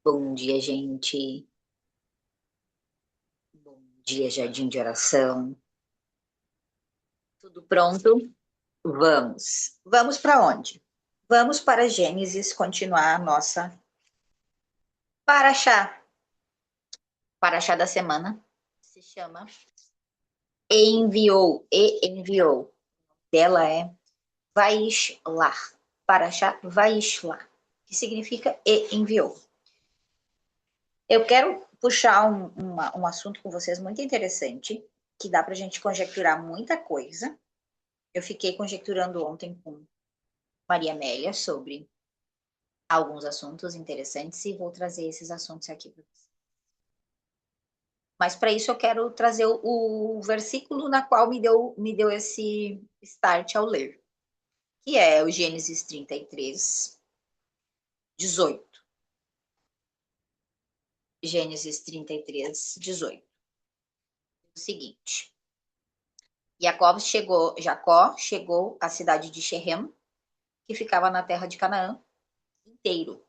Bom dia, gente. Bom dia, Jardim de Oração. Tudo pronto? Vamos. Vamos para onde? Vamos para Gênesis continuar a nossa paraxá. Paraxá da semana se chama Enviou e enviou. Dela é Vaishlar. Paraxá Vaishlar, que significa e enviou. Eu quero puxar um assunto com vocês muito interessante, que dá para a gente conjecturar muita coisa. Eu fiquei conjecturando ontem com Maria Amélia sobre alguns assuntos interessantes e vou trazer esses assuntos aqui para vocês. Mas para isso eu quero trazer o versículo na qual me deu esse start ao ler, que é o Gênesis 33, 18. Gênesis 33, 18. O seguinte: Jacó chegou à cidade de Xerém, que ficava na terra de Canaã, inteiro,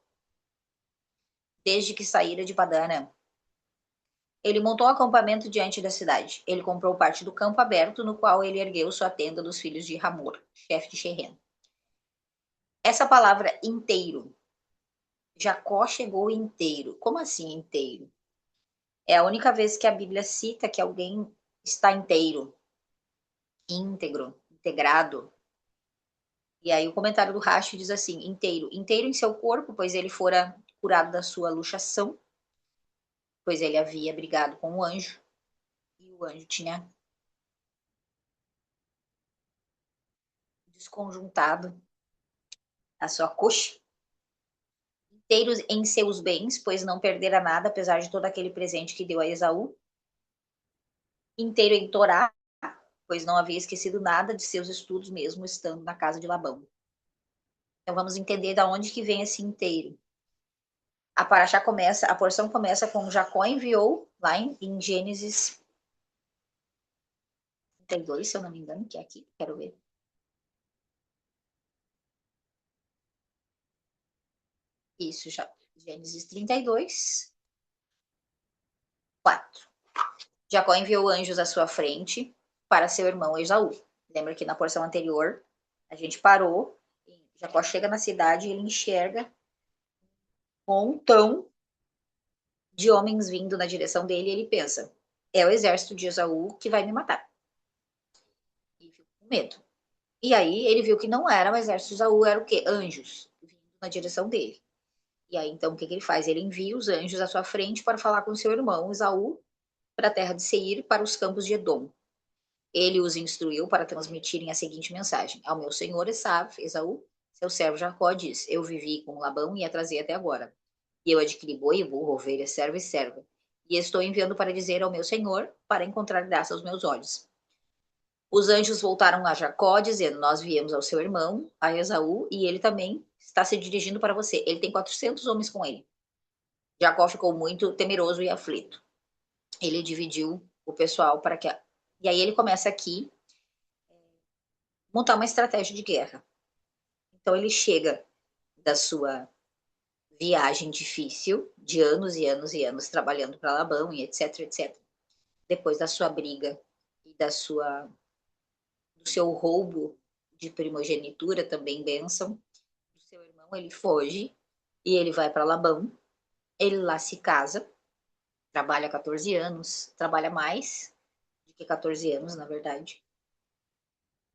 desde que saíra de Padã-Arã. Ele montou um acampamento diante da cidade. Ele comprou parte do campo aberto, no qual ele ergueu sua tenda dos filhos de Ramor, chefe de Xerém. Essa palavra inteiro, Jacó chegou inteiro. Como assim inteiro? É a única vez que a Bíblia cita que alguém está inteiro, íntegro, integrado. E aí o comentário do Rashi diz assim: inteiro, inteiro em seu corpo, pois ele fora curado da sua luxação, pois ele havia brigado com o anjo, e o anjo tinha desconjuntado a sua coxa. Inteiro em seus bens, pois não perdera nada, apesar de todo aquele presente que deu a Esaú. Inteiro em Torá, pois não havia esquecido nada de seus estudos, mesmo estando na casa de Labão. Então vamos entender da onde que vem esse inteiro. A porção começa com Jacó enviou, lá em Gênesis 32, se eu não me engano, que é aqui, quero ver. Isso, já. Gênesis 32, 4. Jacó enviou anjos à sua frente para seu irmão Esaú. Lembra que na porção anterior a gente parou, Jacó chega na cidade e ele enxerga um montão de homens vindo na direção dele e ele pensa, é o exército de Esaú que vai me matar. E ficou com medo. E aí ele viu que não era o exército de Esaú, era o quê? Anjos vindo na direção dele. E aí então o que ele faz? Ele envia os anjos à sua frente para falar com seu irmão Esaú para a terra de Seir, para os campos de Edom. Ele os instruiu para transmitirem a seguinte mensagem: ao meu senhor Esaú, seu servo Jacó diz: eu vivi com Labão e a trazei até agora. E eu adquiri boi e burro, ovelha, servo e serva. E estou enviando para dizer ao meu senhor, para encontrar graça aos meus olhos. Os anjos voltaram a Jacó, dizendo: nós viemos ao seu irmão, a Esaú, e ele também está se dirigindo para você. Ele tem 400 homens com ele. Jacó ficou muito temeroso e aflito. Ele dividiu o pessoal para que. E aí ele começa aqui montar uma estratégia de guerra. Então ele chega da sua viagem difícil, de anos e anos e anos trabalhando para Labão e etc, etc. Depois da sua briga e do seu roubo de primogenitura, também bênção, do seu irmão, ele foge e ele vai para Labão. Ele lá se casa, trabalha 14 anos, trabalha mais do que 14 anos, na verdade,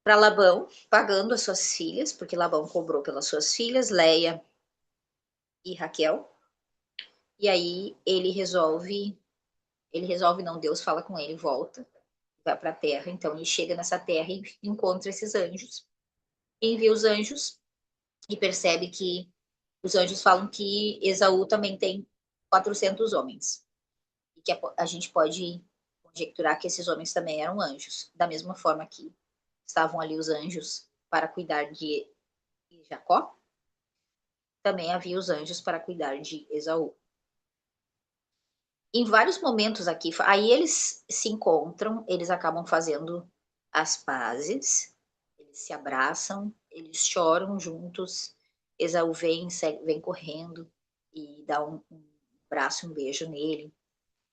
para Labão, pagando as suas filhas, porque Labão cobrou pelas suas filhas, Leia e Raquel. E aí ele resolve não, Deus fala com ele, volta, vai para a terra. Então ele chega nessa terra e encontra esses anjos, envia os anjos e percebe que os anjos falam que Esaú também tem 400 homens. E que a gente pode conjecturar que esses homens também eram anjos, da mesma forma que estavam ali os anjos para cuidar de Jacó, também havia os anjos para cuidar de Esaú. Em vários momentos aqui, aí eles se encontram, eles acabam fazendo as pazes, eles se abraçam, eles choram juntos. Esaú vem correndo e dá um abraço, um beijo nele.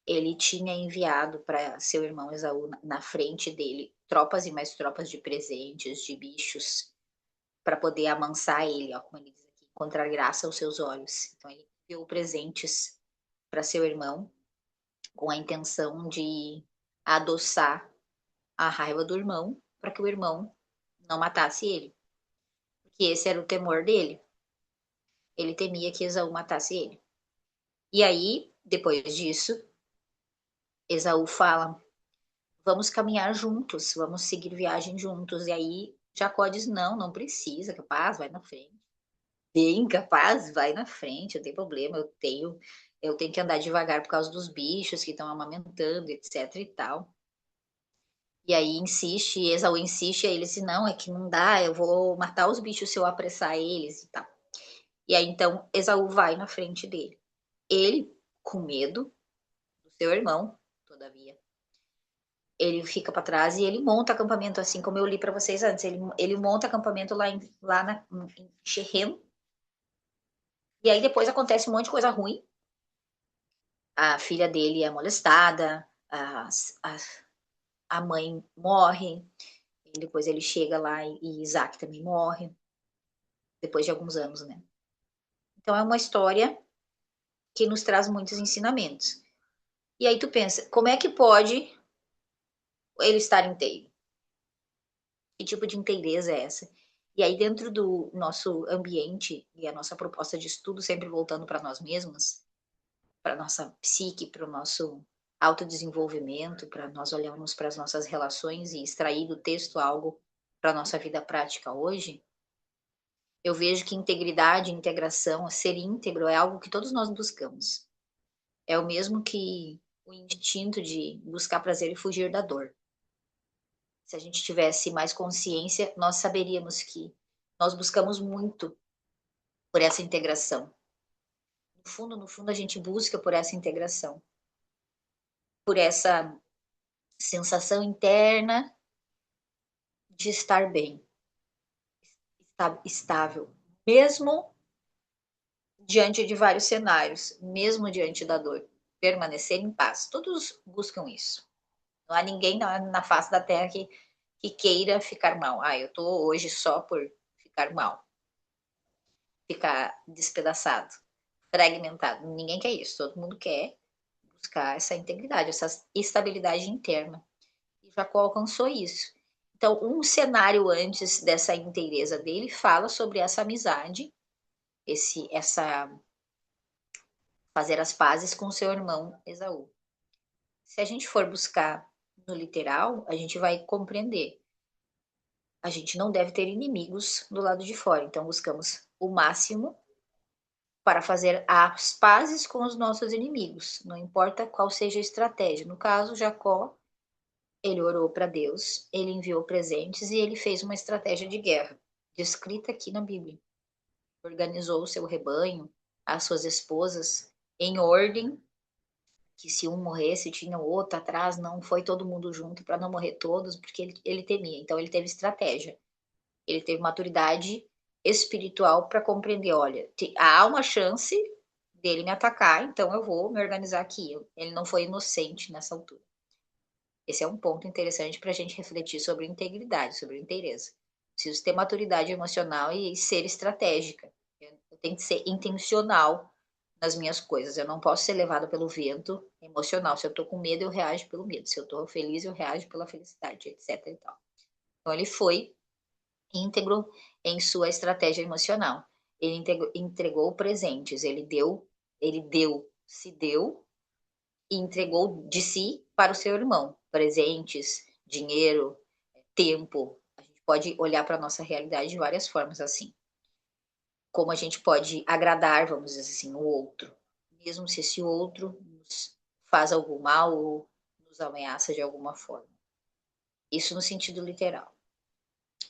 Ele tinha enviado para seu irmão Esaú, na frente dele, tropas e mais tropas de presentes, de bichos, para poder amansar ele, ó, como ele diz aqui, encontrar graça aos seus olhos. Então ele enviou presentes para seu irmão, com a intenção de adoçar a raiva do irmão, para que o irmão não matasse ele. Porque esse era o temor dele. Ele temia que Esaú matasse ele. E aí, depois disso, Esaú fala: vamos caminhar juntos, vamos seguir viagem juntos. E aí Jacó diz: não, não precisa, capaz, vai na frente. Bem capaz, vai na frente, não tem problema, eu tenho que andar devagar por causa dos bichos que estão amamentando, etc e tal. E aí insiste, Esaú insiste, aí ele diz: não, é que não dá, eu vou matar os bichos se eu apressar eles e tal. E aí então Esaú vai na frente dele. Ele, com medo do seu irmão, todavia, ele fica para trás e ele monta acampamento, assim como eu li para vocês antes. Ele monta acampamento em Shechem. E aí depois acontece um monte de coisa ruim. A filha dele é molestada, a, a mãe morre. E depois ele chega lá e Isaac também morre. Depois de alguns anos, né? Então é uma história que nos traz muitos ensinamentos. E aí tu pensa, como é que pode ele estar inteiro? Que tipo de inteireza é essa? E aí, dentro do nosso ambiente e a nossa proposta de estudo, sempre voltando para nós mesmos, para nossa psique, para o nosso autodesenvolvimento, para nós olharmos para as nossas relações e extrair do texto algo para a nossa vida prática hoje, eu vejo que integridade, integração, ser íntegro é algo que todos nós buscamos. É o mesmo que o instinto de buscar prazer e fugir da dor. Se a gente tivesse mais consciência, nós saberíamos que nós buscamos muito por essa integração. No fundo, a gente busca por essa integração, por essa sensação interna de estar bem, estável, mesmo diante de vários cenários, mesmo diante da dor, permanecer em paz. Todos buscam isso. Não há ninguém na face da Terra que queira ficar mal. Eu estou hoje só por ficar mal, ficar despedaçado, fragmentado. Ninguém quer isso. Todo mundo quer buscar essa integridade, essa estabilidade interna. E Jacó alcançou isso. Então, um cenário antes dessa inteireza dele fala sobre essa amizade, essa fazer as pazes com seu irmão Esaú. Se a gente for buscar no literal, a gente vai compreender. A gente não deve ter inimigos do lado de fora, então buscamos o máximo para fazer as pazes com os nossos inimigos, não importa qual seja a estratégia. No caso, Jacó, ele orou para Deus, ele enviou presentes e ele fez uma estratégia de guerra, descrita aqui na Bíblia. Organizou o seu rebanho, as suas esposas, em ordem, que se um morresse, tinha o outro atrás, não foi todo mundo junto para não morrer todos, porque ele temia. Então, ele teve estratégia, ele teve maturidade espiritual para compreender: olha, há uma chance dele me atacar, então eu vou me organizar aqui. Ele não foi inocente nessa altura. Esse é um ponto interessante para a gente refletir sobre integridade, sobre inteireza. Preciso ter maturidade emocional e ser estratégica. Eu tenho que ser intencional nas minhas coisas. Eu não posso ser levada pelo vento emocional. Se eu estou com medo, eu reajo pelo medo. Se eu estou feliz, eu reajo pela felicidade, etc. E tal. Então, ele foi íntegro em sua estratégia emocional. Ele entregou presentes, se deu e entregou de si para o seu irmão. Presentes, dinheiro, tempo. A gente pode olhar para a nossa realidade de várias formas assim. Como a gente pode agradar, vamos dizer assim, o outro, mesmo se esse outro nos faz algum mal ou nos ameaça de alguma forma. Isso no sentido literal.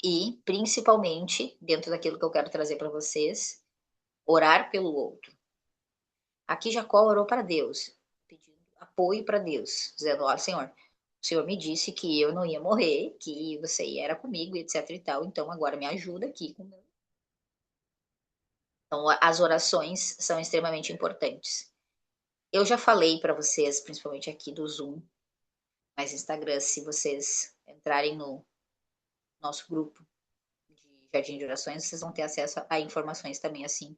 E, principalmente, dentro daquilo que eu quero trazer para vocês, orar pelo outro. Aqui Jacó orou para Deus, pedindo apoio para Deus, dizendo: olha, Senhor, o Senhor me disse que eu não ia morrer, que você era comigo, etc e tal, então agora me ajuda aqui. Então, as orações são extremamente importantes. Eu já falei para vocês, principalmente aqui do Zoom, mas Instagram, se vocês entrarem no nosso grupo de Jardim de Orações, vocês vão ter acesso a informações também assim.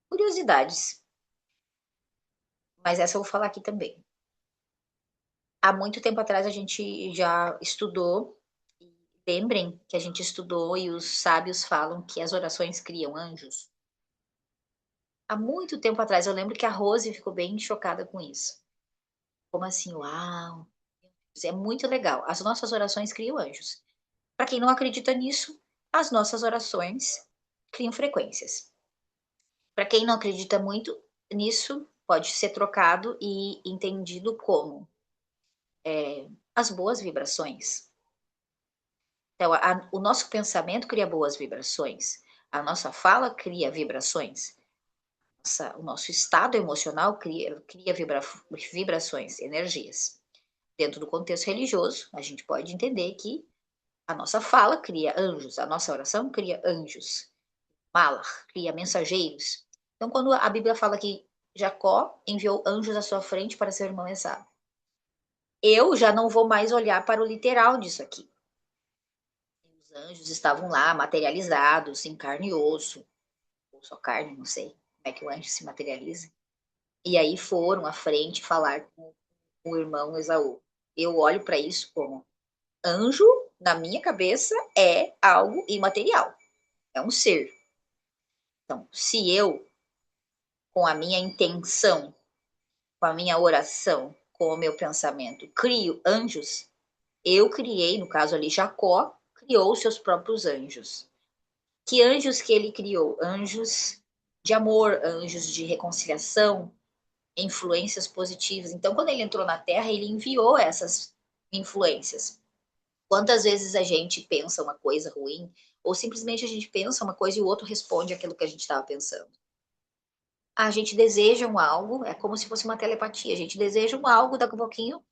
Curiosidades, mas essa eu vou falar aqui também. Há muito tempo atrás a gente já estudou, e lembrem que a gente estudou e os sábios falam que as orações criam anjos. Há muito tempo atrás, eu lembro que a Rose ficou bem chocada com isso. Como assim? Uau! É muito legal. As nossas orações criam anjos. Para quem não acredita nisso, as nossas orações criam frequências. Para quem não acredita muito nisso, pode ser trocado e entendido como as boas vibrações. Então, o nosso pensamento cria boas vibrações, a nossa fala cria vibrações, o nosso estado emocional cria vibrações, energias. Dentro do contexto religioso, a gente pode entender que a nossa fala cria anjos, a nossa oração cria anjos. Malach cria mensageiros. Então, quando a Bíblia fala que Jacó enviou anjos à sua frente para seu irmão Esaú, eu já não vou mais olhar para o literal disso aqui. Os anjos estavam lá, materializados, em carne e osso, ou só carne, não sei como é que o anjo se materializa. E aí foram à frente falar com o irmão Esaú. Eu olho para isso como anjo, na minha cabeça, é algo imaterial, é um ser. Então, se eu, com a minha intenção, com a minha oração, com o meu pensamento, crio anjos, eu criei, no caso ali, Jacó criou seus próprios anjos. Que anjos que ele criou? Anjos de amor, anjos de reconciliação, influências positivas. Então, quando ele entrou na Terra, ele enviou essas influências. Quantas vezes a gente pensa uma coisa ruim, ou simplesmente a gente pensa uma coisa e o outro responde aquilo que a gente estava pensando? A gente deseja um algo, é como se fosse uma telepatia. A gente deseja um algo, daqui a pouquinho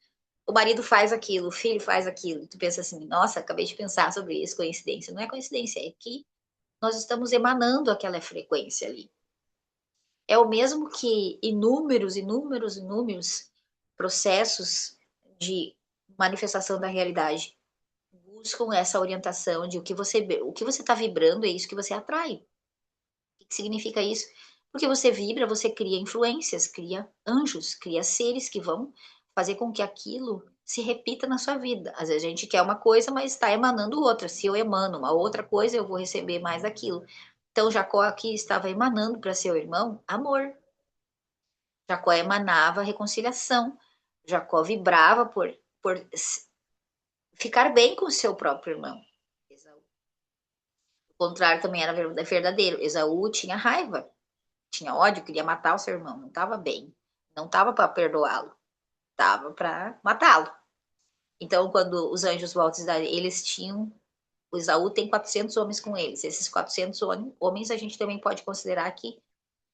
o marido faz aquilo, o filho faz aquilo. E tu pensa assim, nossa, acabei de pensar sobre isso, coincidência. Não é coincidência, é que nós estamos emanando aquela frequência ali. É o mesmo que inúmeros processos de manifestação da realidade buscam essa orientação de o que você está vibrando é isso que você atrai. O que significa isso? Porque você vibra, você cria influências, cria anjos, cria seres que vão fazer com que aquilo se repita na sua vida. Às vezes a gente quer uma coisa, mas está emanando outra. Se eu emano uma outra coisa, eu vou receber mais daquilo. Então Jacó aqui estava emanando para seu irmão amor. Jacó emanava reconciliação. Jacó vibrava por ficar bem com o seu próprio irmão. O contrário também era verdadeiro. Esaú tinha raiva, tinha ódio, queria matar o seu irmão. Não estava bem. Não estava para perdoá-lo. Estava para matá-lo. Então, quando os anjos voltam, eles tinham. O Esaú tem 400 homens com eles. Esses 400 homens a gente também pode considerar que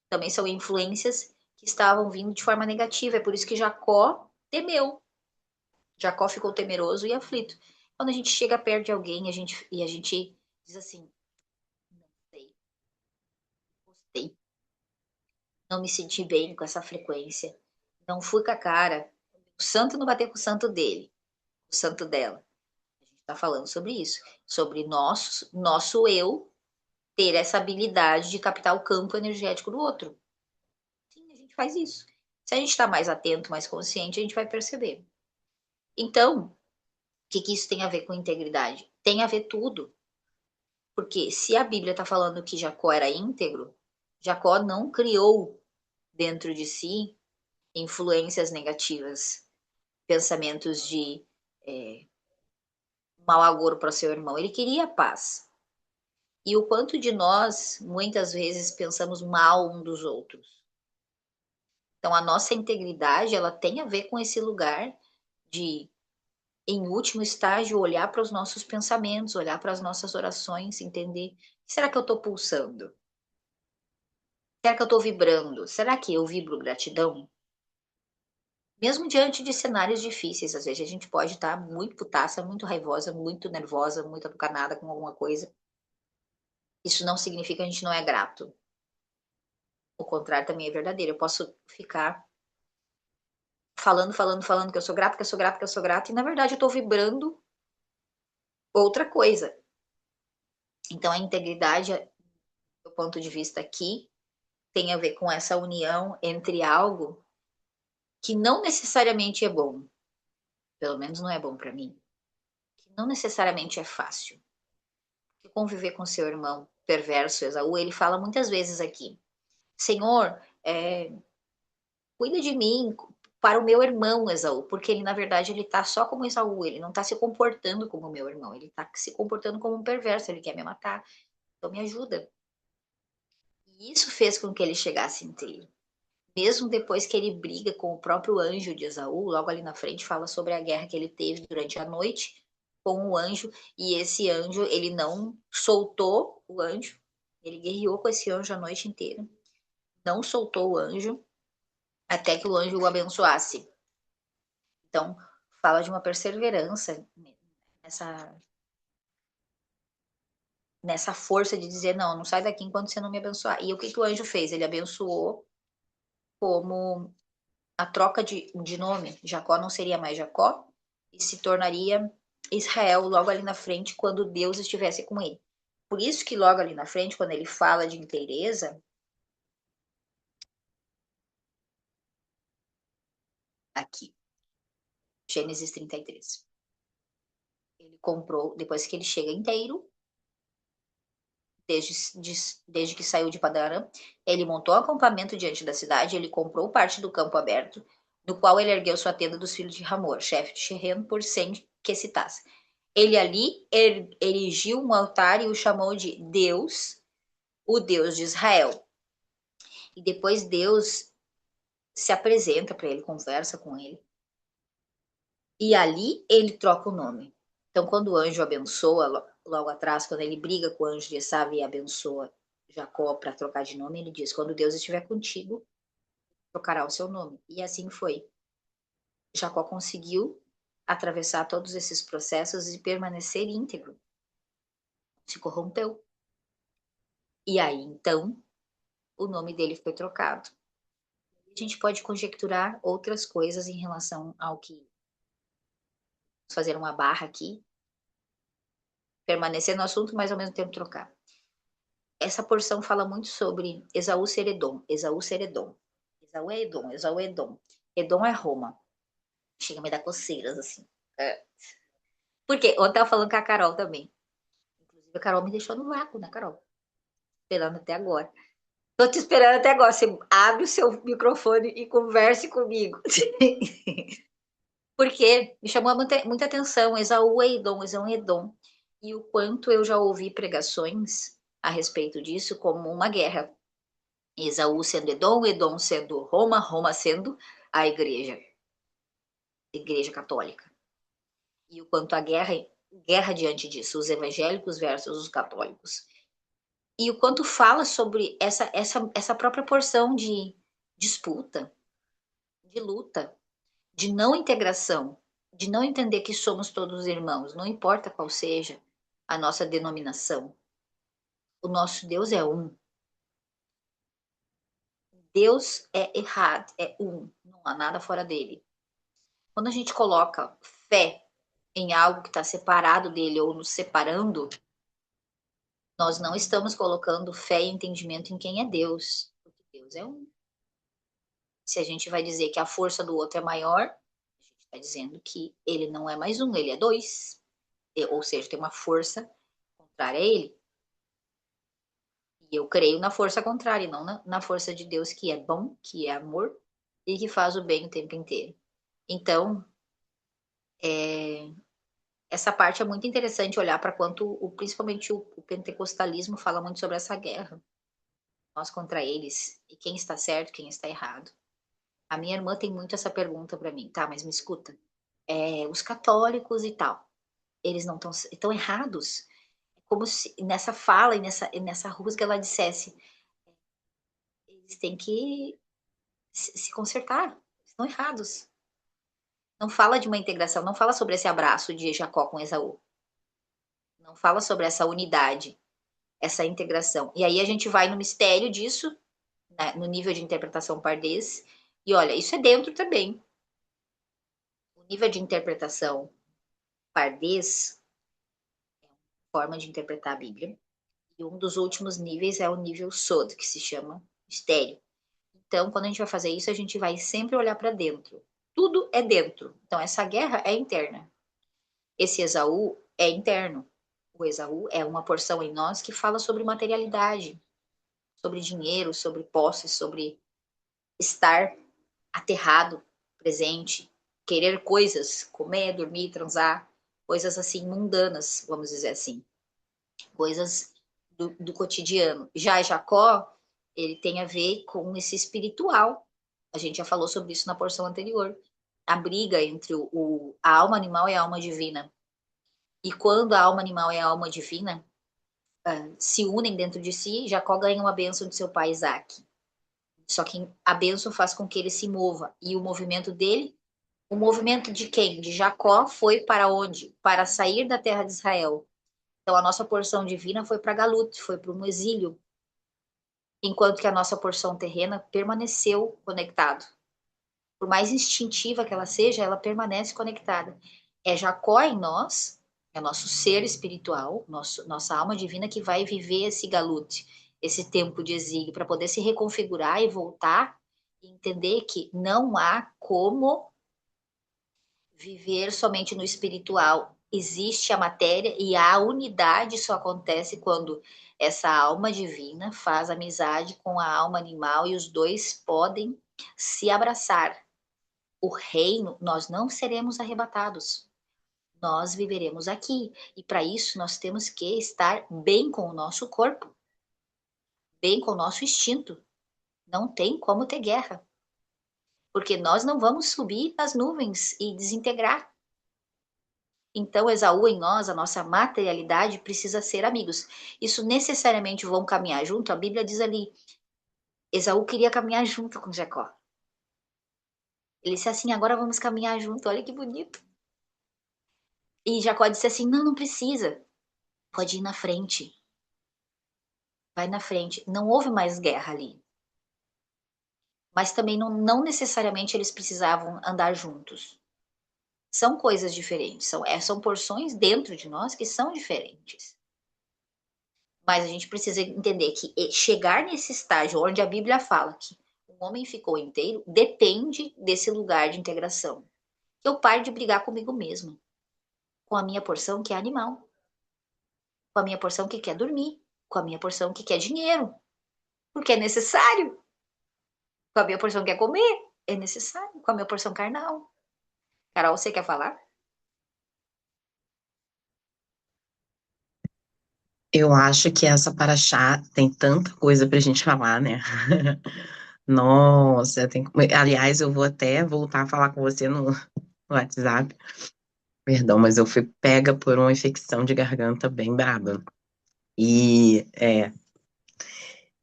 também são influências que estavam vindo de forma negativa. É por isso que Jacó temeu. Jacó ficou temeroso e aflito. Quando a gente chega perto de alguém e a gente diz assim: não sei, gostei, não me senti bem com essa frequência, não fui com a cara, o santo não bateu com o santo dele, o santo dela. A gente está falando sobre isso, sobre nosso eu ter essa habilidade de captar o campo energético do outro. Sim, a gente faz isso. Se a gente está mais atento, mais consciente, a gente vai perceber. Então, o que isso tem a ver com integridade? Tem a ver tudo. Porque se a Bíblia está falando que Jacó era íntegro, Jacó não criou dentro de si influências negativas, pensamentos de mau agouro para o seu irmão. Ele queria paz. E o quanto de nós, muitas vezes, pensamos mal um dos outros. Então, a nossa integridade, ela tem a ver com esse lugar de, em último estágio, olhar para os nossos pensamentos, olhar para as nossas orações, entender, será que eu estou pulsando? Será que eu estou vibrando? Será que eu vibro gratidão? Mesmo diante de cenários difíceis, às vezes a gente pode estar muito putaça, muito raivosa, muito nervosa, muito atucanada com alguma coisa. Isso não significa que a gente não é grato. O contrário também é verdadeiro. Eu posso ficar falando que eu sou grata, que eu sou grata, que eu sou grata, e na verdade eu tô vibrando outra coisa. Então a integridade, do ponto de vista aqui, tem a ver com essa união entre algo que não necessariamente é bom, pelo menos não é bom para mim, que não necessariamente é fácil. Porque conviver com seu irmão perverso, Esaú, ele fala muitas vezes aqui: Senhor, cuida de mim para o meu irmão Esaú, porque ele, na verdade, ele está só como Esaú, ele não está se comportando como meu irmão, ele está se comportando como um perverso, ele quer me matar, então me ajuda. E isso fez com que ele chegasse inteiro. Mesmo depois que ele briga com o próprio anjo de Esaú, logo ali na frente fala sobre a guerra que ele teve durante a noite com o anjo, e esse anjo, ele não soltou o anjo, ele guerreou com esse anjo a noite inteira, não soltou o anjo, até que o anjo o abençoasse. Então, fala de uma perseverança nessa, nessa força de dizer, não, não sai daqui enquanto você não me abençoar. E o que o anjo fez? Ele abençoou como a troca de nome. Jacó não seria mais Jacó e se tornaria Israel logo ali na frente, quando Deus estivesse com ele. Por isso que logo ali na frente, quando ele fala de inteireza, aqui, Gênesis 33. Ele comprou, depois que ele chega inteiro, desde que saiu de Padarã, ele montou um acampamento diante da cidade, ele comprou parte do campo aberto, no qual ele ergueu sua tenda dos filhos de Ramor, chefe de Sherem, por 100 quesitas. Ele ali erigiu um altar e o chamou de Deus, o Deus de Israel. E depois Deus se apresenta para ele, conversa com ele. E ali ele troca o nome. Então, quando o anjo abençoa, logo atrás, quando ele briga com o anjo de Esaú e abençoa Jacó para trocar de nome, ele diz: quando Deus estiver contigo, trocará o seu nome. E assim foi. Jacó conseguiu atravessar todos esses processos e permanecer íntegro. Se corrompeu. E aí, então, o nome dele foi trocado. A gente pode conjecturar outras coisas em relação ao que. Vamos fazer uma barra aqui, permanecer no assunto, mas ao mesmo tempo trocar. Essa porção fala muito sobre Esaú ser Edom, Esaú ser Edom. Esaú é Edom, Esaú é Edom. Edom é Roma. Chega a me dar coceiras, assim. É. Porque ontem eu tava falando com a Carol também. Inclusive, a Carol me deixou no vácuo, né, Carol? Esperando até agora. Tô te esperando até agora. Você abre o seu microfone e converse comigo. Porque me chamou muita atenção. Esaú é Edom, Esaú é Edom. E o quanto eu já ouvi pregações a respeito disso como uma guerra. Esaú sendo Edom, Edom sendo Roma, Roma sendo a igreja católica. E o quanto a guerra diante disso, os evangélicos versus os católicos. E o quanto fala sobre essa própria porção de disputa, de luta, de não integração, de não entender que somos todos irmãos, não importa qual seja a nossa denominação. O nosso Deus é um. Deus é errado, é um, não há nada fora dele. Quando a gente coloca fé em algo que está separado dele ou nos separando, nós não estamos colocando fé e entendimento em quem é Deus, porque Deus é um. Se a gente vai dizer que a força do outro é maior, a gente está dizendo que ele não é mais um, ele é dois. Ou seja, tem uma força contrária a ele. E eu creio na força contrária, e não na força de Deus, que é bom, que é amor e que faz o bem o tempo inteiro. Então, essa parte é muito interessante olhar para quanto, principalmente o pentecostalismo fala muito sobre essa guerra, nós contra eles, e quem está certo, quem está errado. A minha irmã tem muito essa pergunta para mim, tá, mas me escuta, os católicos e tal, eles não estão errados? É como se nessa fala e nessa rusga ela dissesse, eles têm que se consertar, estão errados. Não fala de uma integração, não fala sobre esse abraço de Jacó com Esaú. Não fala sobre essa unidade, essa integração. E aí a gente vai no mistério disso, né, no nível de interpretação pardês. E olha, isso é dentro também. O nível de interpretação pardês, forma de interpretar a Bíblia. E um dos últimos níveis é o nível Sod, que se chama mistério. Então, quando a gente vai fazer isso, a gente vai sempre olhar para dentro. Tudo é dentro. Então, essa guerra é interna. Esse Esaú é interno. O Esaú é uma porção em nós que fala sobre materialidade, sobre dinheiro, sobre posse, sobre estar aterrado, presente, querer coisas, comer, dormir, transar, coisas assim mundanas, vamos dizer assim, coisas do cotidiano. Já Jacó, ele tem a ver com esse espiritual. A gente já falou sobre isso na porção anterior. A briga entre a alma animal e a alma divina. E quando a alma animal e a alma divina se unem dentro de si, Jacó ganha uma bênção de seu pai Isaac. Só que a bênção faz com que ele se mova. E o movimento dele, o movimento de quem? De Jacó foi para onde? Para sair da terra de Israel. Então a nossa porção divina foi para Galut, foi para um exílio, enquanto que a nossa porção terrena permaneceu conectado. Por mais instintiva que ela seja, ela permanece conectada. É Jacó em nós, é nosso ser espiritual, nossa alma divina que vai viver esse Galut, esse tempo de exílio, para poder se reconfigurar e voltar e entender que não há como viver somente no espiritual. Existe a matéria e a unidade só acontece quando essa alma divina faz amizade com a alma animal e os dois podem se abraçar. O reino, nós não seremos arrebatados. Nós viveremos aqui. E para isso nós temos que estar bem com o nosso corpo, bem com o nosso instinto. Não tem como ter guerra. Porque nós não vamos subir nas nuvens e desintegrar. Então, Esaú em nós, a nossa materialidade, precisa ser amigos. Isso necessariamente vão caminhar junto. A Bíblia diz ali, Esaú queria caminhar junto com Jacó. Ele disse assim, agora vamos caminhar junto. Olha que bonito. E Jacó disse assim, não, não precisa. Pode ir na frente. Vai na frente. Não houve mais guerra ali. Mas também não necessariamente eles precisavam andar juntos. São coisas diferentes. São porções dentro de nós que são diferentes. Mas a gente precisa entender que chegar nesse estágio onde a Bíblia fala que o homem ficou inteiro depende desse lugar de integração. Que eu pare de brigar comigo mesma, com a minha porção que é animal, com a minha porção que quer dormir, com a minha porção que quer dinheiro, porque é necessário, com a minha porção que quer comer, é necessário, com a minha porção carnal. Carol, você quer falar? Eu acho que essa paraxá tem tanta coisa pra gente falar, né? Nossa, aliás, eu vou até voltar a falar com você no WhatsApp. Perdão, mas eu fui pega por uma infecção de garganta bem braba. E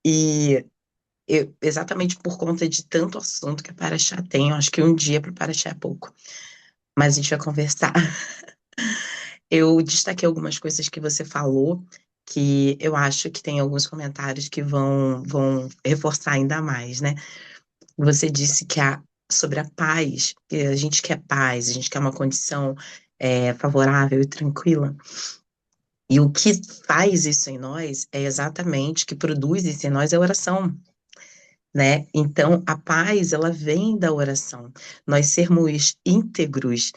e exatamente por conta de tanto assunto que a Paraxá tem, eu acho que um dia para o Paraxá é pouco. Mas a gente vai conversar. Eu destaquei algumas coisas que você falou, que eu acho que tem alguns comentários que vão reforçar ainda mais, né? Você disse sobre a paz, que a gente quer paz, a gente quer uma condição favorável e tranquila. E o que faz isso em nós é exatamente, que produz isso em nós é a oração, né? Então, a paz, ela vem da oração. Nós sermos íntegros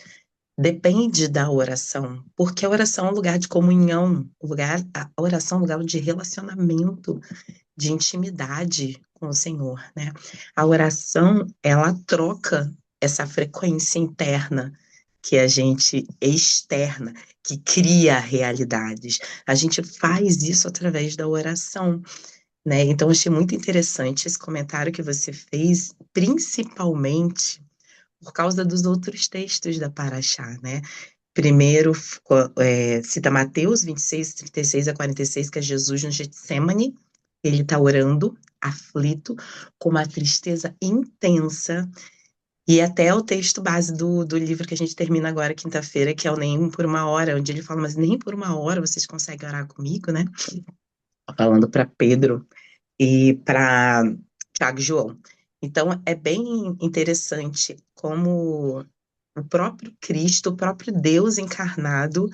depende da oração, porque a oração é um lugar de comunhão, a oração é um lugar de relacionamento, de intimidade com o Senhor, né? A oração, ela troca essa frequência interna que a gente externa, que cria realidades. A gente faz isso através da oração, né? Então, achei muito interessante esse comentário que você fez, principalmente por causa dos outros textos da Paraxá, né? Primeiro, cita Mateus 26, 36 a 46, que é Jesus no Getsemane. Ele está orando, aflito, com uma tristeza intensa. E até o texto base do livro que a gente termina agora, quinta-feira, que é o Nem por uma Hora, onde ele fala, mas nem por uma hora vocês conseguem orar comigo, né? Falando para Pedro e para Tiago e João. Então, é bem interessante como o próprio Cristo, o próprio Deus encarnado,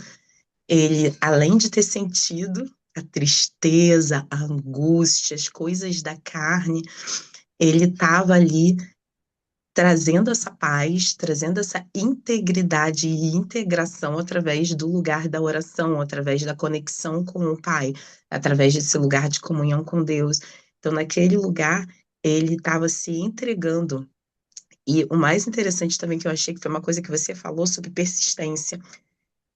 ele, além de ter sentido a tristeza, a angústia, as coisas da carne, ele estava ali trazendo essa paz, trazendo essa integridade e integração através do lugar da oração, através da conexão com o Pai, através desse lugar de comunhão com Deus. Então, naquele lugar, ele estava se entregando. E o mais interessante também que eu achei que foi uma coisa que você falou sobre persistência,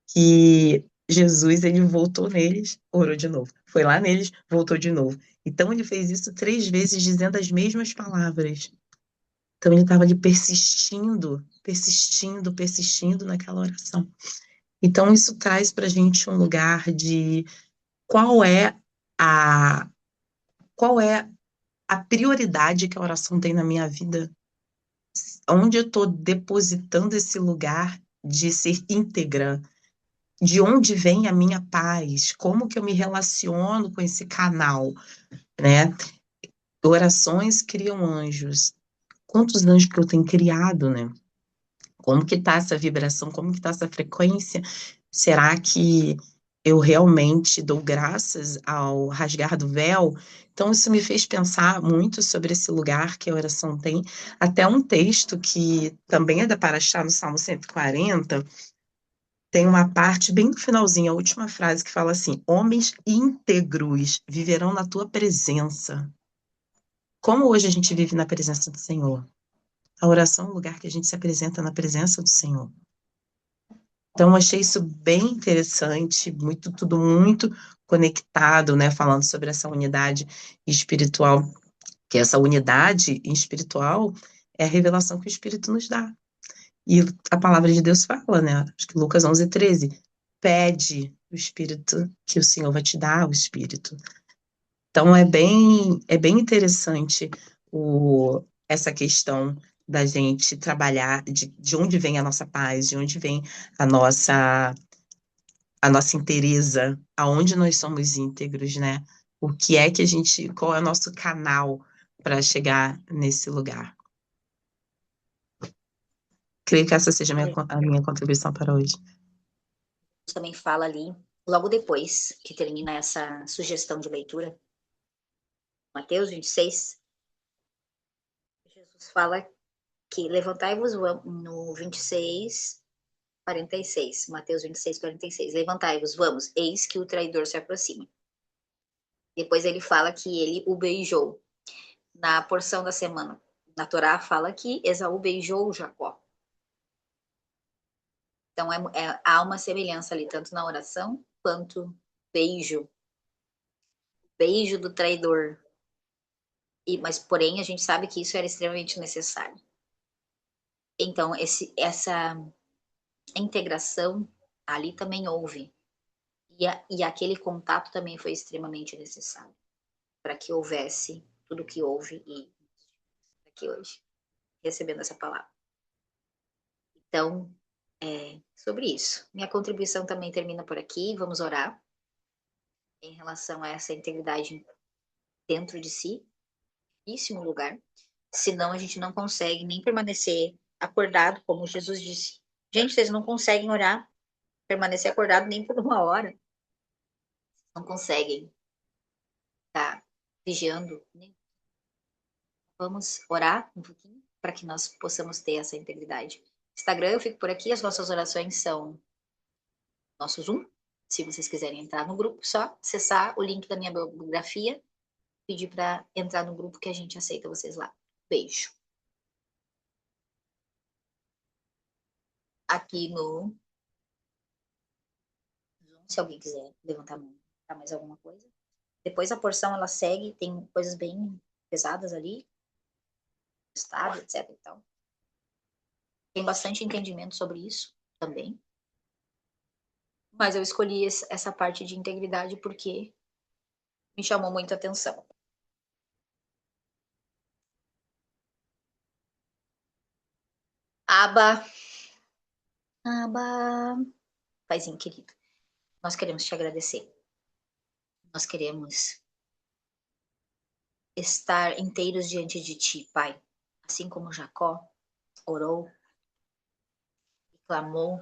que Jesus, ele voltou neles, orou de novo. Foi lá neles, voltou de novo. Então, ele fez isso 3 vezes, dizendo as mesmas palavras. Então ele estava ali persistindo, persistindo, persistindo naquela oração. Então isso traz para a gente um lugar de qual é a qual é a prioridade que a oração tem na minha vida, onde eu estou depositando esse lugar de ser íntegra, de onde vem a minha paz, como que eu me relaciono com esse canal, né? Orações criam anjos. Quantos anjos que eu tenho criado, né? Como que tá essa vibração? Como que tá essa frequência? Será que eu realmente dou graças ao rasgar do véu? Então, isso me fez pensar muito sobre esse lugar que a oração tem. Até um texto que também é da Paraxá, no Salmo 140, tem uma parte bem no finalzinho, a última frase, que fala assim: Homens íntegros viverão na tua presença. Como hoje a gente vive na presença do Senhor? A oração é um lugar que a gente se apresenta na presença do Senhor. Então, eu achei isso bem interessante, muito, tudo muito conectado, né? Falando sobre essa unidade espiritual, que essa unidade espiritual é a revelação que o Espírito nos dá. E a palavra de Deus fala, né? Acho que Lucas 11:13, pede o Espírito que o Senhor vai te dar, o Espírito. Então, é bem interessante essa questão da gente trabalhar, de onde vem a nossa paz, de onde vem a nossa a nossa inteireza, aonde nós somos íntegros, né? O que é que a gente, qual é o nosso canal para chegar nesse lugar? Creio que essa seja a minha contribuição para hoje. Também fala ali, logo depois que termina essa sugestão de leitura, Mateus 26, Jesus fala que levantai-vos no 26, 46, Mateus 26, 46, levantai-vos, vamos, eis que o traidor se aproxima. Depois ele fala que ele o beijou. Na porção da semana, na Torá fala que Esaú beijou Jacó. Então há uma semelhança ali, tanto na oração quanto beijo. Beijo do traidor. Mas, porém, a gente sabe que isso era extremamente necessário. Então, essa integração ali também houve. E aquele contato também foi extremamente necessário para que houvesse tudo o que houve e aqui hoje, recebendo essa palavra. Então, sobre isso. Minha contribuição também termina por aqui. Vamos orar em relação a essa integridade dentro de si, isso lugar. Senão a gente não consegue nem permanecer acordado, como Jesus disse. Gente, vocês não conseguem orar, permanecer acordado nem por uma hora. Não conseguem estar vigiando. Vamos orar um pouquinho para que nós possamos ter essa integridade. Instagram, eu fico por aqui. As nossas orações são nosso Zoom. Se vocês quiserem entrar no grupo, só acessar o link da minha biografia, pedir para entrar no grupo que a gente aceita vocês lá. Beijo. Aqui no Zoom, se alguém quiser levantar a mão, tá mais alguma coisa. Depois a porção ela segue, tem coisas bem pesadas ali, estado, etc. Então, tem bastante entendimento sobre isso também. Mas eu escolhi essa parte de integridade porque me chamou muita atenção. Aba, aba, paizinho querido, nós queremos te agradecer. Nós queremos estar inteiros diante de Ti, Pai. Assim como Jacó orou e clamou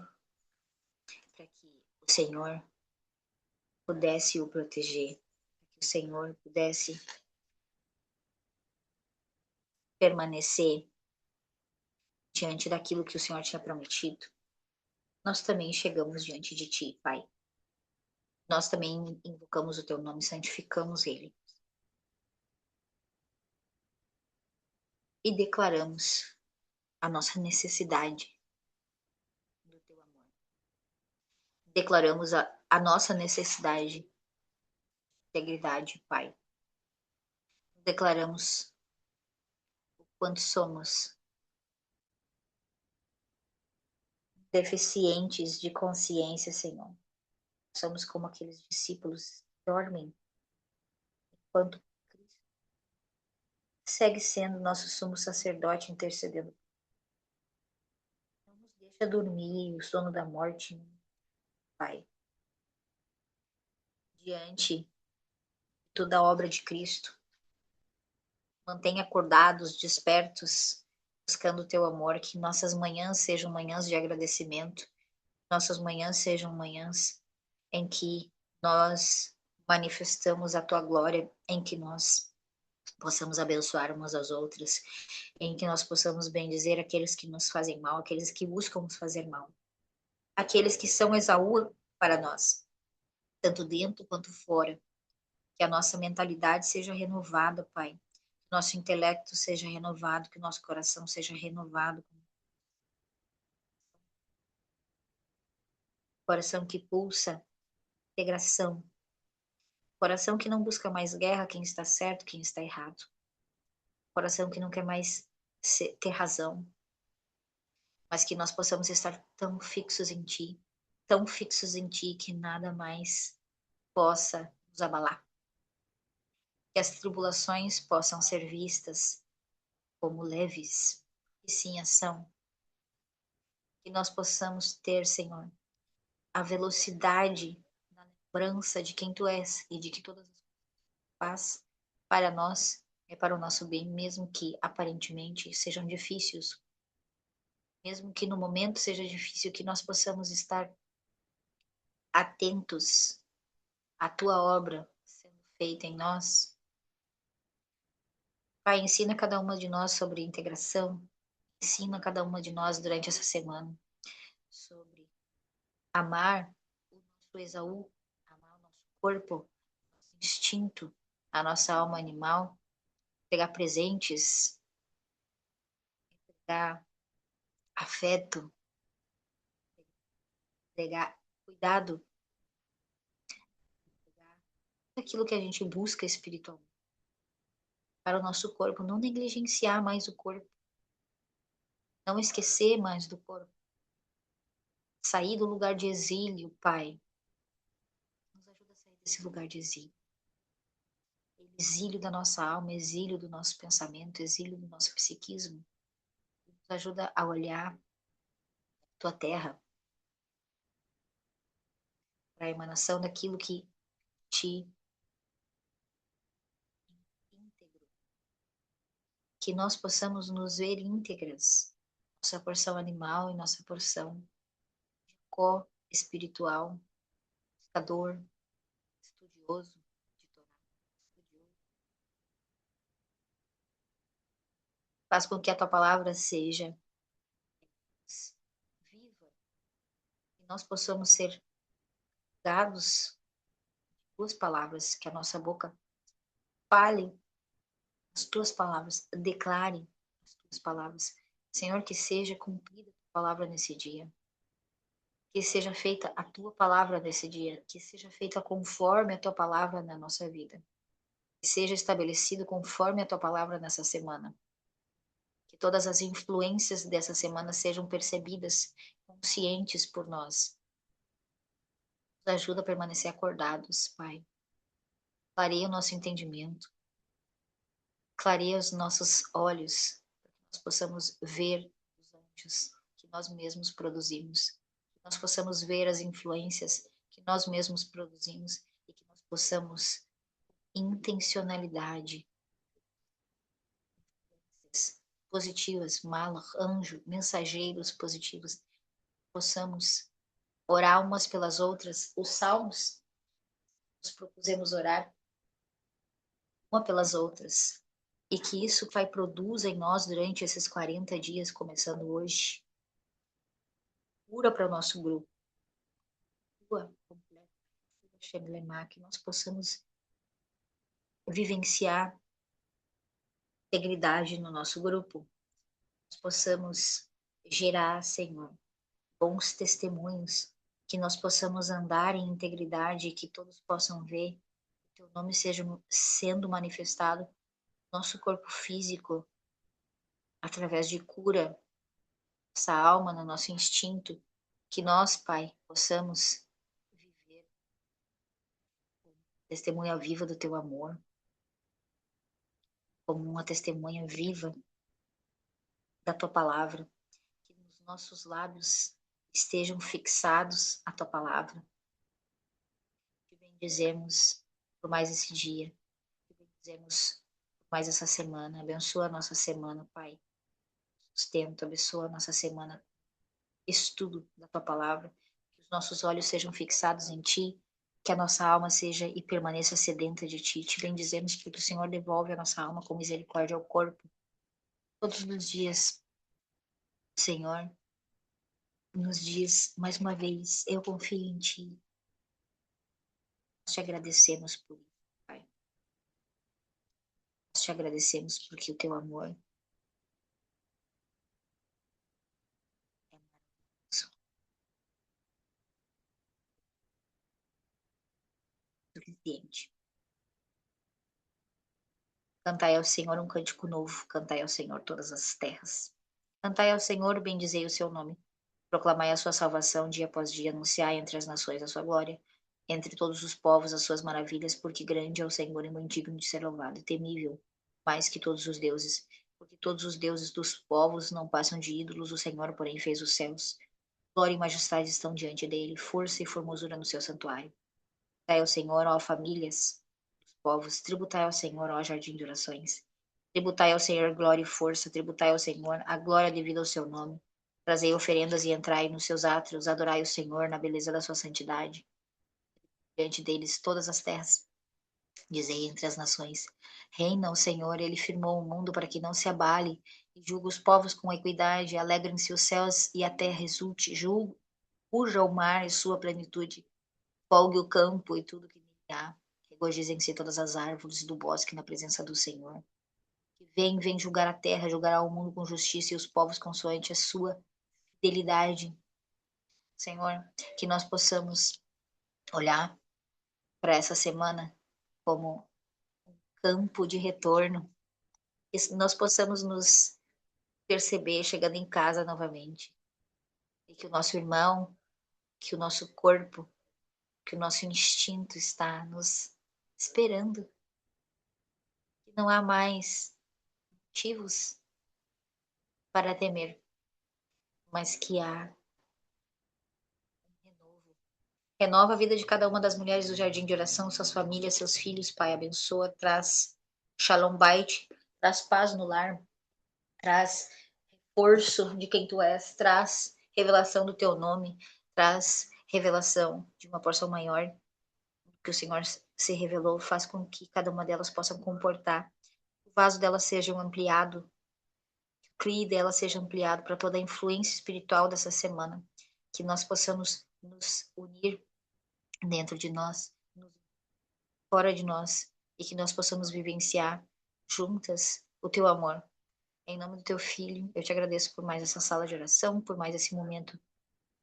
para que o Senhor pudesse o proteger, que o Senhor pudesse permanecer diante daquilo que o Senhor tinha prometido. Nós também chegamos diante de Ti, Pai. Nós também invocamos o Teu nome, santificamos Ele. E declaramos a nossa necessidade do Teu amor. Declaramos a nossa necessidade de integridade, Pai. Declaramos o quanto somos deficientes de consciência, Senhor. Somos como aqueles discípulos que dormem enquanto Cristo segue sendo nosso sumo sacerdote intercedendo. Não nos deixa dormir o sono da morte, Pai. Diante de toda a obra de Cristo, mantenha acordados, despertos, buscando o Teu amor, que nossas manhãs sejam manhãs de agradecimento, nossas manhãs sejam manhãs em que nós manifestamos a Tua glória, em que nós possamos abençoar umas às outras, em que nós possamos bendizer aqueles que nos fazem mal, aqueles que buscam nos fazer mal, aqueles que são Esaú para nós, tanto dentro quanto fora. Que a nossa mentalidade seja renovada, Pai. Que nosso intelecto seja renovado, que o nosso coração seja renovado. Coração que pulsa integração. Coração que não busca mais guerra, quem está certo, quem está errado. Coração que não quer mais ter razão, mas que nós possamos estar tão fixos em Ti, tão fixos em Ti que nada mais possa nos abalar. Que as tribulações possam ser vistas como leves, e sim são. Que nós possamos ter, Senhor, a velocidade da lembrança de quem Tu és e de que todas as coisas faz para nós é para o nosso bem, mesmo que aparentemente sejam difíceis, mesmo que no momento seja difícil, que nós possamos estar atentos à Tua obra sendo feita em nós. Pai, ensina cada uma de nós sobre integração, ensina cada uma de nós durante essa semana sobre amar o nosso Esaú, amar o nosso corpo, o nosso instinto, a nossa alma animal, pegar presentes, pegar afeto, pegar cuidado, pegar aquilo que a gente busca espiritualmente para o nosso corpo, não negligenciar mais o corpo, não esquecer mais do corpo, sair do lugar de exílio, Pai. Nos ajuda a sair desse lugar de exílio. Exílio da nossa alma, exílio do nosso pensamento, exílio do nosso psiquismo. Nos ajuda a olhar a Tua terra para a emanação daquilo que Te integrou. Que nós possamos nos ver íntegras, nossa porção animal e nossa porção espiritual, buscador, estudioso de Torá, estudioso. Faz com que a Tua palavra seja viva e nós possamos ser dados Tuas palavras, que a nossa boca fale as Tuas palavras, declare as Tuas palavras. Senhor, que seja cumprida a Tua palavra nesse dia. Que seja feita a Tua palavra nesse dia. Que seja feita conforme a Tua palavra na nossa vida. Que seja estabelecido conforme a Tua palavra nessa semana. Que todas as influências dessa semana sejam percebidas, conscientes por nós. Nos ajuda a permanecer acordados, Pai. Clareia o nosso entendimento. Clareia os nossos olhos, para que nós possamos ver os anjos que nós mesmos produzimos. Que nós possamos ver as influências que nós mesmos produzimos e que nós possamos, intencionalidade, positivas, malach, anjo, mensageiros positivos, possamos orar umas pelas outras. Os salmos, nos propusemos orar uma pelas outras. E que isso vai produza em nós durante esses 40 dias, começando hoje, cura para o nosso grupo, cura completa, que nós possamos vivenciar integridade no nosso grupo, nós possamos gerar, Senhor, bons testemunhos, que nós possamos andar em integridade e que todos possam ver que teu nome seja sendo manifestado no nosso corpo físico, através de cura, nossa alma, no nosso instinto, que nós, Pai, possamos viver testemunha viva do teu amor, como uma testemunha viva da tua palavra, que nos nossos lábios estejam fixados a tua palavra. Te bendizemos por mais esse dia, te bendizemos por mais essa semana. Abençoa a nossa semana, Pai. Sustento, abençoa a nossa semana, estudo da tua palavra, que os nossos olhos sejam fixados em ti, que a nossa alma seja e permaneça sedenta de ti. Te bendizemos porque o Senhor devolve a nossa alma com misericórdia ao corpo. Todos os dias, o Senhor nos diz mais uma vez: eu confio em ti. Nós te agradecemos por isso, Pai. Nós te agradecemos porque o teu amor é suficiente. Cantai ao Senhor um cântico novo, cantai ao Senhor todas as terras. Cantai ao Senhor, bendizei o seu nome. Proclamai a sua salvação dia após dia, anunciai entre as nações a sua glória, entre todos os povos as suas maravilhas, porque grande é o Senhor e muito digno de ser louvado, e temível, mais que todos os deuses. Porque todos os deuses dos povos não passam de ídolos, o Senhor, porém, fez os céus. Glória e majestade estão diante dele, força e formosura no seu santuário. Tributai ao Senhor, ó famílias dos povos, tributai ao Senhor, ó jardim de orações. Tributai ao Senhor glória e força, tributai ao Senhor a glória devida ao seu nome. Trazei oferendas e entrai nos seus átrios, adorai o Senhor na beleza da sua santidade. Diante deles todas as terras, dizei entre as nações. Reina o Senhor, ele firmou o mundo para que não se abale, e julga os povos com equidade, alegrem-se os céus e a terra exulte, ruja o mar e sua plenitude, folgue o campo e tudo que nele há, regozijem-se todas as árvores do bosque na presença do Senhor. Que vem julgar a terra, julgará o mundo com justiça e os povos consoante a sua fidelidade. Senhor, que nós possamos olhar para essa semana como um campo de retorno, que nós possamos nos perceber chegando em casa novamente, e que o nosso irmão, que o nosso corpo, que o nosso instinto está nos esperando, que não há mais motivos para temer, mas que há um renovo. Renova a vida de cada uma das mulheres do Jardim de Oração, suas famílias, seus filhos, Pai, abençoa, traz Shalom Bait, traz paz no lar, traz reforço de quem tu és, traz revelação do teu nome, traz revelação de uma porção maior que o Senhor se revelou, faz com que cada uma delas possa comportar, o vaso delas seja ampliado, que o CRI dela seja ampliado para toda a influência espiritual dessa semana, que nós possamos nos unir dentro de nós, fora de nós, e que nós possamos vivenciar juntas o teu amor. Em nome do teu filho, eu te agradeço por mais essa sala de oração, por mais esse momento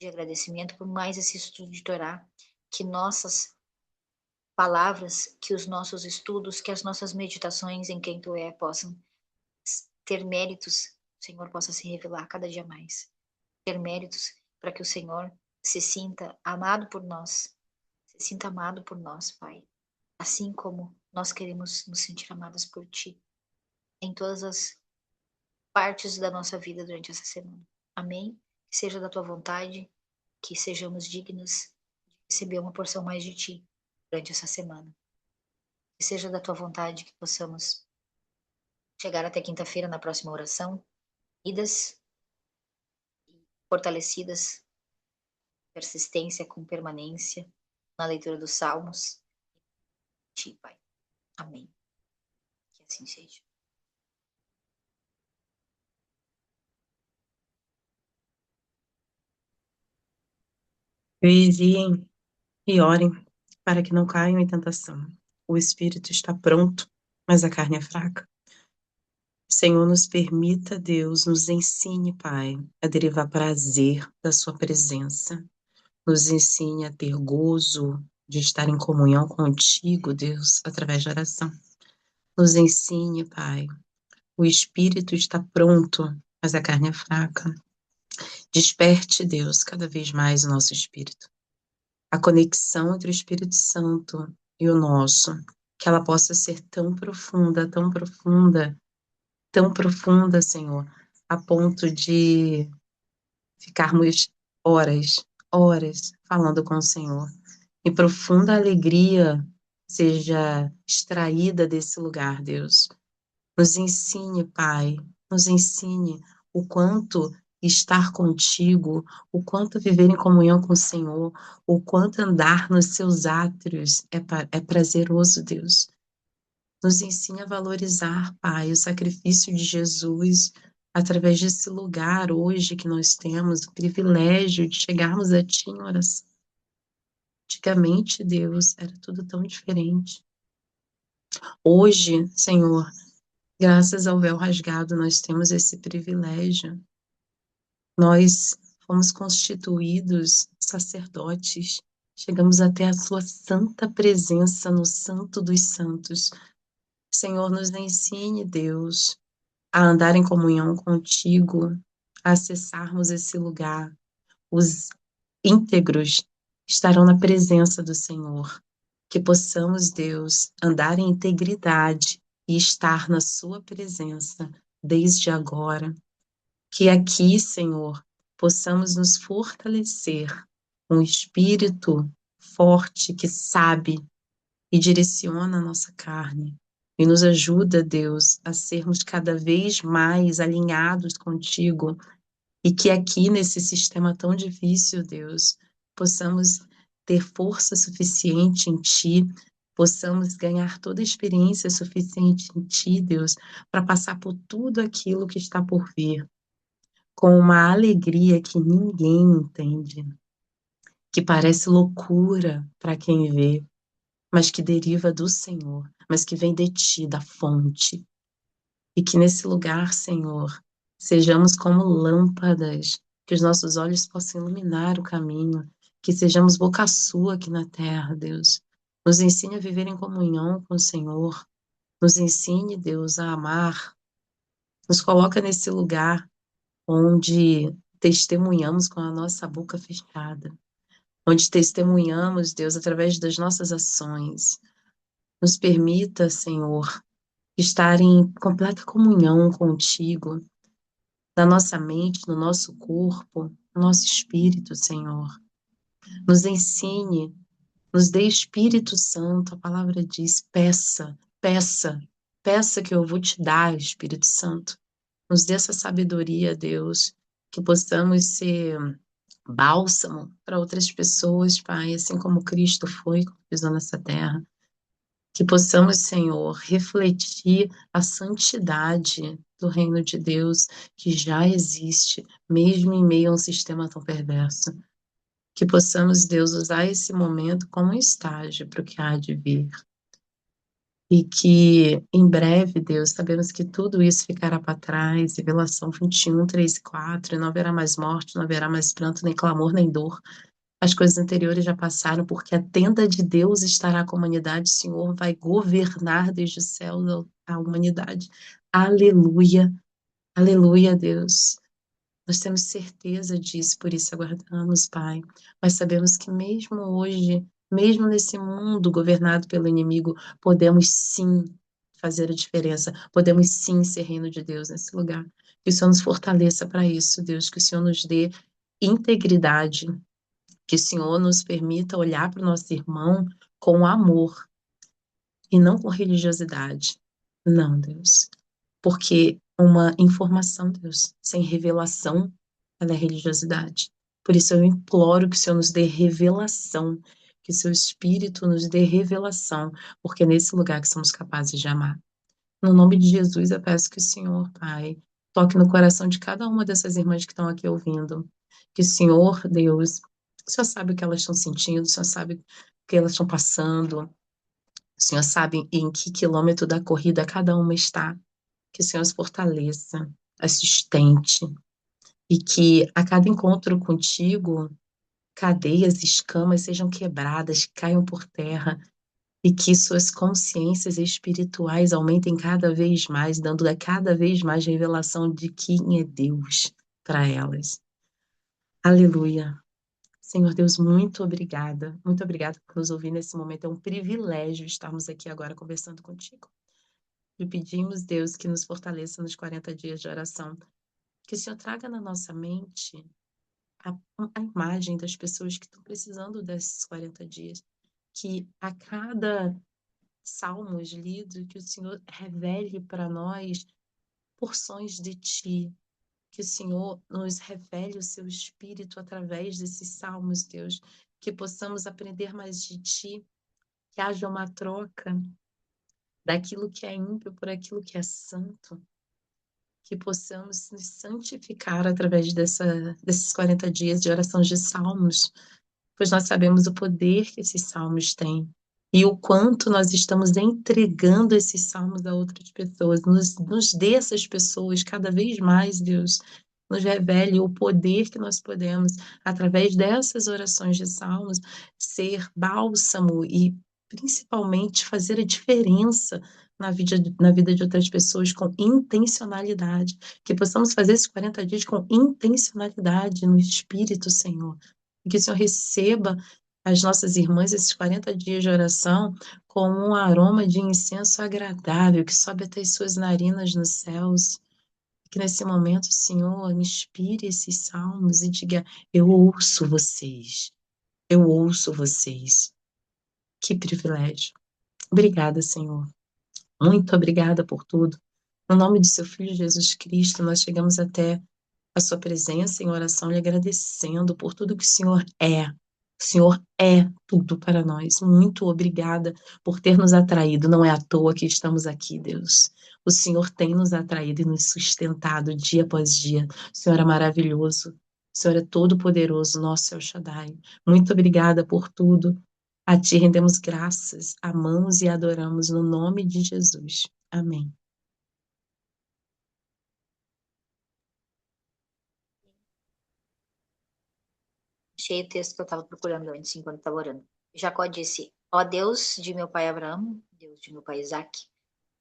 de agradecimento, por mais esse estudo de Torá, que nossas palavras, que os nossos estudos, que as nossas meditações em quem tu é possam ter méritos, o Senhor possa se revelar cada dia mais. Ter méritos para que o Senhor se sinta amado por nós, se sinta amado por nós, Pai. Assim como nós queremos nos sentir amadas por Ti, em todas as partes da nossa vida durante essa semana. Amém? Que seja da Tua vontade, que sejamos dignas de receber uma porção mais de Ti durante essa semana. Que seja da Tua vontade que possamos chegar até quinta-feira na próxima oração unidas, fortalecidas, persistência com permanência na leitura dos Salmos. Ti, Pai. Amém. Que assim seja. Vigiem e orem para que não caiam em tentação. O espírito está pronto, mas a carne é fraca. Senhor, nos permita, Deus, nos ensine, Pai, a derivar prazer da Sua presença. Nos ensine a ter gozo de estar em comunhão contigo, Deus, através da oração. Nos ensine, Pai. O espírito está pronto, mas a carne é fraca. Desperte, Deus, cada vez mais o nosso espírito. A conexão entre o Espírito Santo e o nosso, que ela possa ser tão profunda, Senhor, a ponto de ficarmos horas falando com o Senhor. E profunda alegria seja extraída desse lugar, Deus. Nos ensine, Pai, nos ensine o quanto estar contigo, o quanto viver em comunhão com o Senhor, o quanto andar nos seus átrios é prazeroso, Deus. Nos ensine a valorizar, Pai, o sacrifício de Jesus através desse lugar hoje que nós temos, o privilégio de chegarmos a Ti em oração. Antigamente, Deus, era tudo tão diferente. Hoje, Senhor, graças ao véu rasgado, nós temos esse privilégio. Nós fomos constituídos sacerdotes, chegamos até a Sua santa presença no Santo dos Santos. Senhor, nos ensine, Deus, a andar em comunhão contigo, a acessarmos esse lugar. Os íntegros estarão na presença do Senhor. Que possamos, Deus, andar em integridade e estar na Sua presença desde agora. Que aqui, Senhor, possamos nos fortalecer, um espírito forte que sabe e direciona a nossa carne. E nos ajuda, Deus, a sermos cada vez mais alinhados contigo. E que aqui, nesse sistema tão difícil, Deus, possamos ter força suficiente em Ti, possamos ganhar toda a experiência suficiente em Ti, Deus, para passar por tudo aquilo que está por vir, com uma alegria que ninguém entende, que parece loucura para quem vê, mas que deriva do Senhor, mas que vem de Ti, da fonte. E que nesse lugar, Senhor, sejamos como lâmpadas, que os nossos olhos possam iluminar o caminho, que sejamos boca sua aqui na terra, Deus. Nos ensine a viver em comunhão com o Senhor. Nos ensine, Deus, a amar. Nos coloca nesse lugar onde testemunhamos com a nossa boca fechada, onde testemunhamos, Deus, através das nossas ações. Nos permita, Senhor, estar em completa comunhão contigo, na nossa mente, no nosso corpo, no nosso espírito, Senhor. Nos ensine, nos dê Espírito Santo, a palavra diz, peça que eu vou te dar, Espírito Santo. Nos dê essa sabedoria, Deus, que possamos ser bálsamo para outras pessoas, Pai, assim como Cristo foi quando pisou nessa terra. Que possamos, Senhor, refletir a santidade do reino de Deus que já existe, mesmo em meio a um sistema tão perverso. Que possamos, Deus, usar esse momento como um estágio para o que há de vir. E que, em breve, Deus, sabemos que tudo isso ficará para trás, Revelação 21, 3 e 4, e não haverá mais morte, não haverá mais pranto, nem clamor, nem dor. As coisas anteriores já passaram, porque a tenda de Deus estará com a humanidade, o Senhor vai governar desde o céu a humanidade. Aleluia, aleluia, Deus. Nós temos certeza disso, por isso aguardamos, Pai. Mas sabemos que mesmo hoje, mesmo nesse mundo governado pelo inimigo, podemos sim fazer a diferença, podemos sim ser reino de Deus nesse lugar. Que o Senhor nos fortaleça para isso, Deus, que o Senhor nos dê integridade, que o Senhor nos permita olhar para o nosso irmão com amor e não com religiosidade. Não, Deus. Porque uma informação, Deus. Sem revelação, ela é religiosidade. Por isso eu imploro que o Senhor nos dê revelação, que o seu Espírito nos dê revelação, porque é nesse lugar que somos capazes de amar. No nome de Jesus, eu peço que o Senhor, Pai, toque no coração de cada uma dessas irmãs que estão aqui ouvindo. Que o Senhor, Deus, o Senhor sabe o que elas estão sentindo, o Senhor sabe o que elas estão passando, o Senhor sabe em que quilômetro da corrida cada uma está. Que o Senhor as fortaleça, as sustente, e que a cada encontro contigo, cadeias, escamas sejam quebradas, caiam por terra, e que suas consciências espirituais aumentem cada vez mais, dando a cada vez mais revelação de quem é Deus para elas. Aleluia. Senhor Deus, muito obrigada. Muito obrigada por nos ouvir nesse momento. É um privilégio estarmos aqui agora conversando contigo. E pedimos, Deus, que nos fortaleça nos 40 dias de oração. Que o Senhor traga na nossa mente a, a imagem das pessoas que estão precisando desses 40 dias. Que a cada salmos lidos, que o Senhor revele para nós porções de Ti, que o Senhor nos revele o Seu Espírito através desses salmos, Deus, que possamos aprender mais de Ti, que haja uma troca daquilo que é ímpio por aquilo que é santo, que possamos nos santificar através desses 40 dias de oração de salmos, pois nós sabemos o poder que esses salmos têm e o quanto nós estamos entregando esses salmos a outras pessoas. Nos dê essas pessoas cada vez mais, Deus. Nos revele o poder que nós podemos, através dessas orações de salmos, ser bálsamo e, principalmente, fazer a diferença na vida de outras pessoas com intencionalidade. Que possamos fazer esses 40 dias com intencionalidade no Espírito, Senhor. E que o Senhor receba as nossas irmãs esses 40 dias de oração como um aroma de incenso agradável que sobe até as suas narinas nos céus. Que nesse momento, Senhor, inspire esses salmos e diga: eu ouço vocês, eu ouço vocês. Que privilégio. Obrigada, Senhor. Muito obrigada por tudo. No nome do seu Filho Jesus Cristo, nós chegamos até a sua presença em oração, lhe agradecendo por tudo que o Senhor é. O Senhor é tudo para nós. Muito obrigada por ter nos atraído. Não é à toa que estamos aqui, Deus. O Senhor tem nos atraído e nos sustentado dia após dia. O Senhor é maravilhoso. O Senhor é todo-poderoso, nosso El Shaddai. Muito obrigada por tudo. A Ti rendemos graças, amamos e adoramos no nome de Jesus. Amém. Achei o texto que eu estava procurando antes, enquanto estava orando. Jacó disse: Ó Deus de meu pai Abraão, Deus de meu pai Isaque,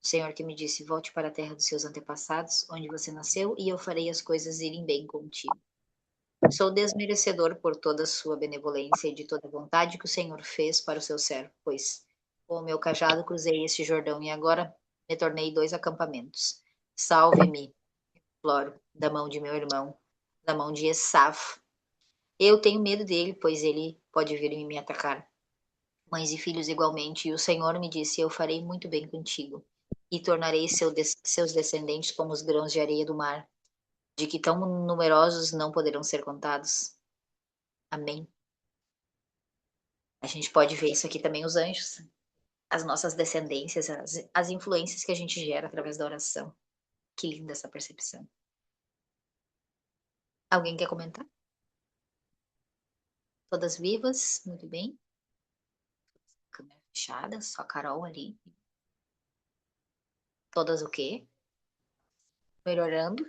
o Senhor que me disse: Volte para a terra dos seus antepassados, onde você nasceu, e eu farei as coisas irem bem contigo. Sou desmerecedor por toda a sua benevolência e de toda a vontade que o Senhor fez para o seu servo, pois com o meu cajado cruzei este Jordão e agora me tornei 2 acampamentos. Salve-me, imploro, da mão de meu irmão, da mão de Esaf. Eu tenho medo dele, pois ele pode vir e me atacar. Mães e filhos igualmente, e o Senhor me disse: Eu farei muito bem contigo, e tornarei seus descendentes como os grãos de areia do mar, de que tão numerosos não poderão ser contados. Amém. A gente pode ver isso aqui também, os anjos, as nossas descendências, as influências que a gente gera através da oração. Que linda essa percepção. Alguém quer comentar? Todas vivas, muito bem. Câmera fechada, só a Carol ali. Todas o quê? Melhorando.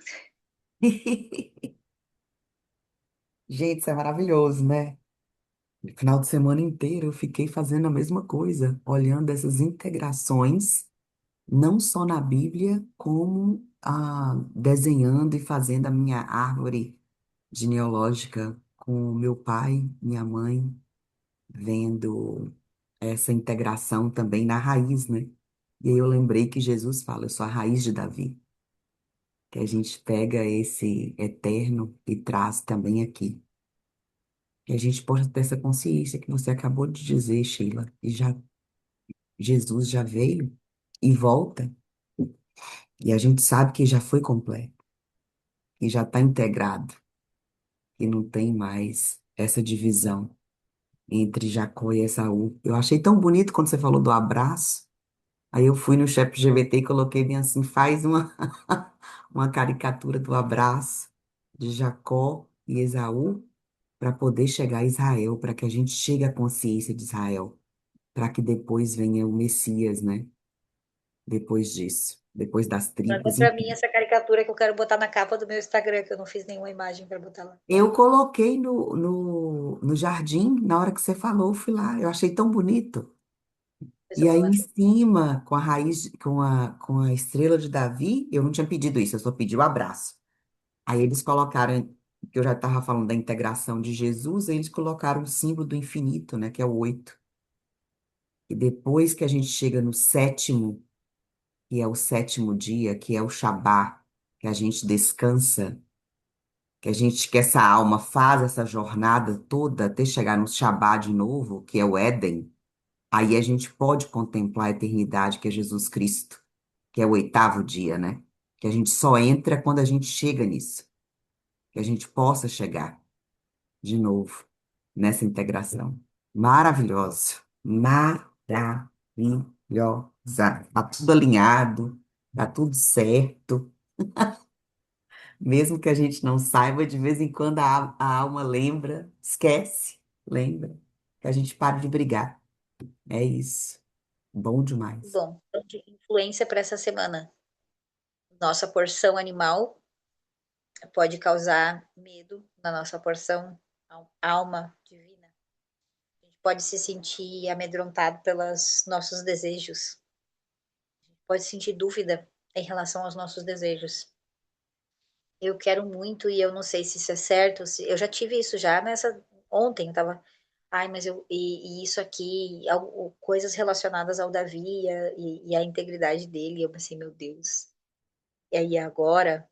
Gente, isso é maravilhoso, né? No final de semana inteiro eu fiquei fazendo a mesma coisa, olhando essas integrações, não só na Bíblia, como desenhando e fazendo a minha árvore genealógica com meu pai, minha mãe, vendo essa integração também na raiz, né? E aí eu lembrei que Jesus fala, eu sou a raiz de Davi, que a gente pega esse eterno e traz também aqui. Que a gente possa ter essa consciência que você acabou de dizer, Sheila, e já Jesus já veio e volta, E a gente sabe que já foi completo, que já está integrado, que não tem mais essa divisão entre Jacó e Esaú. Eu achei tão bonito quando você falou do abraço. Aí eu fui no ChatGPT e coloquei bem assim, faz uma, uma caricatura do abraço de Jacó e Esaú para poder chegar a Israel, para que a gente chegue à consciência de Israel, para que depois venha o Messias, né? Depois disso, depois das Manda tribos. pra mim essa caricatura que eu quero botar na capa do meu Instagram, que eu não fiz nenhuma imagem para botar lá. Eu coloquei no jardim, na hora que você falou, eu fui lá, eu achei tão bonito. Depois E eu vou aí em mandar. cima, com a raiz, com a estrela de Davi, eu não tinha pedido isso, eu só pedi o abraço. Aí eles colocaram, que eu já estava falando da integração de Jesus, eles colocaram o símbolo do infinito, né, que é o 8. E depois que a gente chega no sétimo, que é o sétimo dia, que é o Shabá, que a gente descansa, que essa alma faz essa jornada toda até chegar no Shabá de novo, que é o Éden, aí a gente pode contemplar a eternidade, que é Jesus Cristo, que é o oitavo dia, né? Que a gente só entra quando a gente chega nisso, que a gente possa chegar de novo nessa integração. Maravilhoso, maravilhosa. Tá tudo alinhado, tá tudo certo. Mesmo que a gente não saiba, de vez em quando a alma lembra, esquece, lembra, que a gente para de brigar. É isso. Bom demais. Bom, então, de influência para essa semana. Nossa porção animal pode causar medo na nossa porção alma divina. A gente pode se sentir amedrontado pelos nossos desejos. Pode sentir dúvida em relação aos nossos desejos. Eu quero muito e eu não sei se isso é certo. Eu já tive isso já nessa ontem. Eu tava, ai, mas e isso aqui, coisas relacionadas ao Davi e a integridade dele. Eu pensei, meu Deus. E aí agora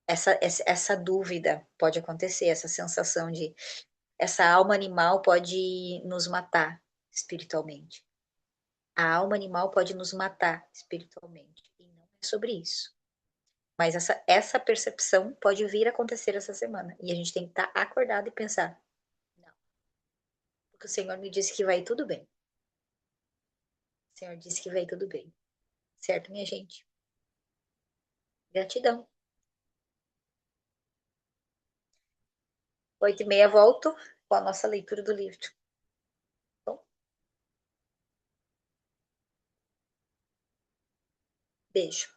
essa dúvida pode acontecer, essa sensação de essa alma animal pode nos matar espiritualmente. A alma animal pode nos matar espiritualmente. E não é sobre isso. Mas essa percepção pode vir a acontecer essa semana. E a gente tem que estar acordado e pensar: não, porque o Senhor me disse que vai tudo bem. O Senhor disse que vai tudo bem. Certo, minha gente? Gratidão. 8h30 volto com a nossa leitura do livro. Bom, beijo.